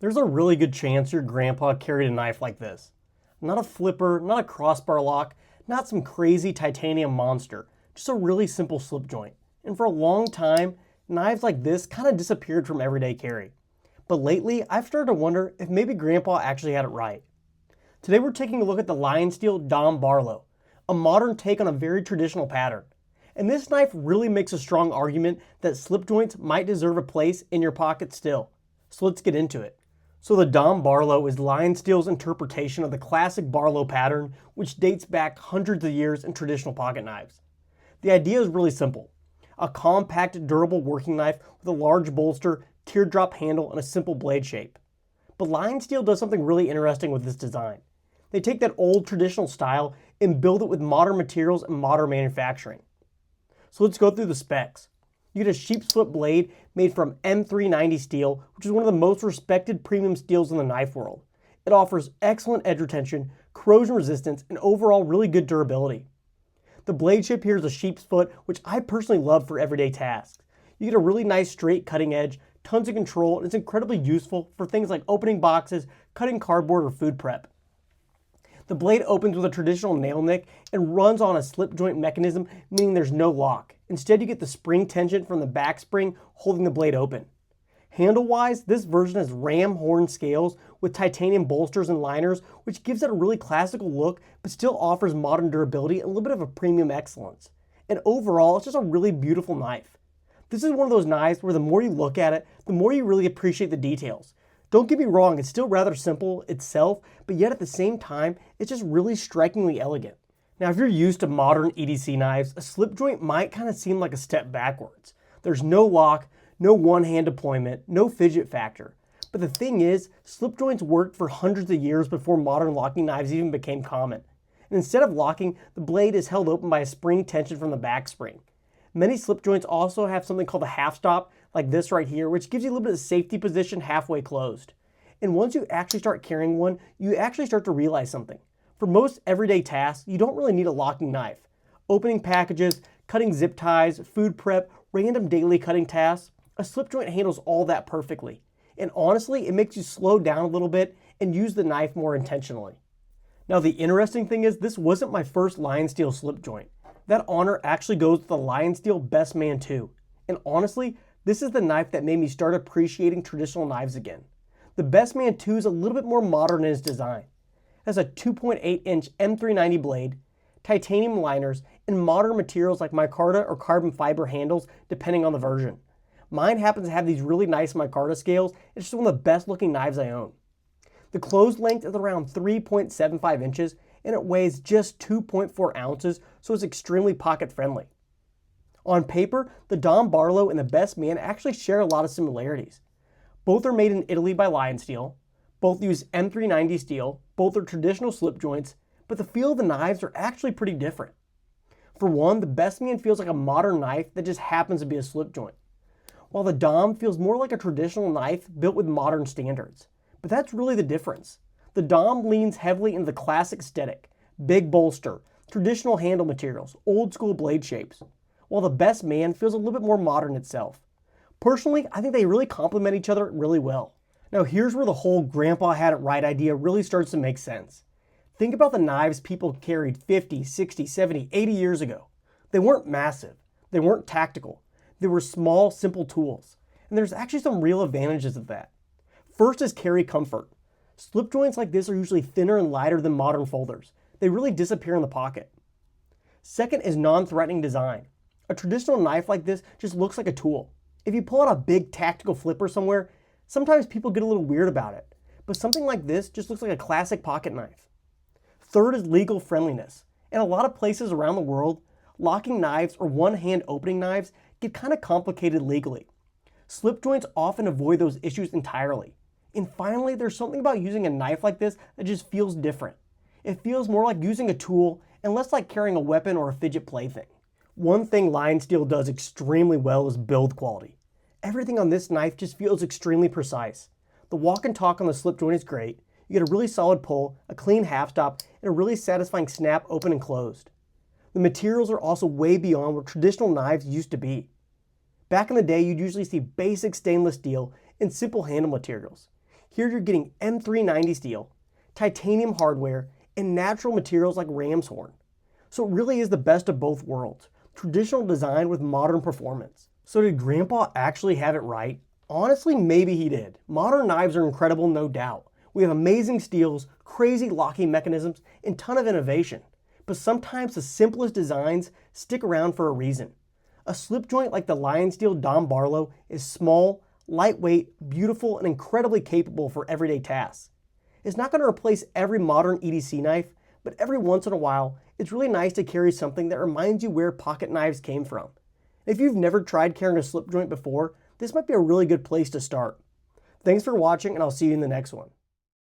There's a really good chance your grandpa carried a knife like this. Not a flipper, not a crossbar lock, not some crazy titanium monster, just a really simple slip joint. And for a long time, knives like this kind of disappeared from everyday carry. But lately, I've started to wonder if maybe grandpa actually had it right. Today we're taking a look at the Lion Steel Dom Barlow, a modern take on a very traditional pattern. And this knife really makes a strong argument that slip joints might deserve a place in your pocket still. So let's get into it. So the Dom Barlow is Lion Steel's interpretation of the classic Barlow pattern, which dates back hundreds of years in traditional pocket knives. The idea is really simple. A compact, durable working knife with a large bolster, teardrop handle, and a simple blade shape. But Lion Steel does something really interesting with this design. They take that old traditional style and build it with modern materials and modern manufacturing. So let's go through the specs. You get a sheep's foot blade made from M390 steel, which is one of the most respected premium steels in the knife world. It offers excellent edge retention, corrosion resistance, and overall really good durability. The blade shape here is a sheep's foot, which I personally love for everyday tasks. You get a really nice straight cutting edge, tons of control, and it's incredibly useful for things like opening boxes, cutting cardboard, or food prep. The blade opens with a traditional nail nick and runs on a slip joint mechanism, meaning there's no lock. Instead, you get the spring tension from the back spring holding the blade open. Handle-wise, this version has ram horn scales with titanium bolsters and liners, which gives it a really classical look, but still offers modern durability and a little bit of a premium excellence. And overall, it's just a really beautiful knife. This is one of those knives where the more you look at it, the more you really appreciate the details. Don't get me wrong, it's still rather simple itself, but yet at the same time, it's just really strikingly elegant. Now, if you're used to modern EDC knives, a slip joint might kind of seem like a step backwards. There's no lock, no one-hand deployment, no fidget factor. But the thing is, slip joints worked for hundreds of years before modern locking knives even became common. And instead of locking, the blade is held open by a spring tension from the back spring. Many slip joints also have something called a half stop, like this right here, which gives you a little bit of safety position halfway closed. And once you actually start carrying one, you actually start to realize something. For most everyday tasks, you don't really need a locking knife. Opening packages, cutting zip ties, food prep, random daily cutting tasks, a slip joint handles all that perfectly. And honestly, it makes you slow down a little bit and use the knife more intentionally. Now, the interesting thing is this wasn't my first Lion Steel slip joint. That honor actually goes to the Lion Steel BestMan 2. And honestly, this is the knife that made me start appreciating traditional knives again. The BestMan 2 is a little bit more modern in its design. It has a 2.8-inch M390 blade, titanium liners, and modern materials like micarta or carbon fiber handles depending on the version. Mine happens to have these really nice micarta scales. It's just one of the best looking knives I own. The closed length is around 3.75 inches and it weighs just 2.4 ounces, so it's extremely pocket friendly. On paper, the Dom Barlow and the BestMan actually share a lot of similarities. Both are made in Italy by Lion Steel, both use M390 steel, both are traditional slip joints, but the feel of the knives are actually pretty different. For one, the BestMan feels like a modern knife that just happens to be a slip joint, while the Dom feels more like a traditional knife built with modern standards. But that's really the difference. The Dom leans heavily into the classic aesthetic, big bolster, traditional handle materials, old school blade shapes, while the BestMan feels a little bit more modern itself. Personally, I think they really complement each other really well. Now here's where the whole grandpa had it right idea really starts to make sense. Think about the knives people carried 50, 60, 70, 80 years ago. They weren't massive. They weren't tactical. They were small, simple tools. And there's actually some real advantages of that. First is carry comfort. Slip joints like this are usually thinner and lighter than modern folders. They really disappear in the pocket. Second is non-threatening design. A traditional knife like this just looks like a tool. If you pull out a big tactical flipper somewhere, sometimes people get a little weird about it. But something like this just looks like a classic pocket knife. Third is legal friendliness. In a lot of places around the world, locking knives or one-hand opening knives get kind of complicated legally. Slip joints often avoid those issues entirely. And finally, there's something about using a knife like this that just feels different. It feels more like using a tool and less like carrying a weapon or a fidget plaything. One thing Lion Steel does extremely well is build quality. Everything on this knife just feels extremely precise. The walk and talk on the slip joint is great. You get a really solid pull, a clean half stop, and a really satisfying snap open and closed. The materials are also way beyond what traditional knives used to be. Back in the day, you'd usually see basic stainless steel and simple handle materials. Here you're getting M390 steel, titanium hardware, and natural materials like ram's horn. So it really is the best of both worlds, traditional design with modern performance. So did Grandpa actually have it right? Honestly, maybe he did. Modern knives are incredible, no doubt. We have amazing steels, crazy locking mechanisms, and a ton of innovation. But sometimes the simplest designs stick around for a reason. A slip joint like the Lion Steel Don Barlow is small, lightweight, beautiful, and incredibly capable for everyday tasks. It's not going to replace every modern EDC knife, but every once in a while, it's really nice to carry something that reminds you where pocket knives came from. If you've never tried carrying a slip joint before, this might be a really good place to start. Thanks for watching, and I'll see you in the next one.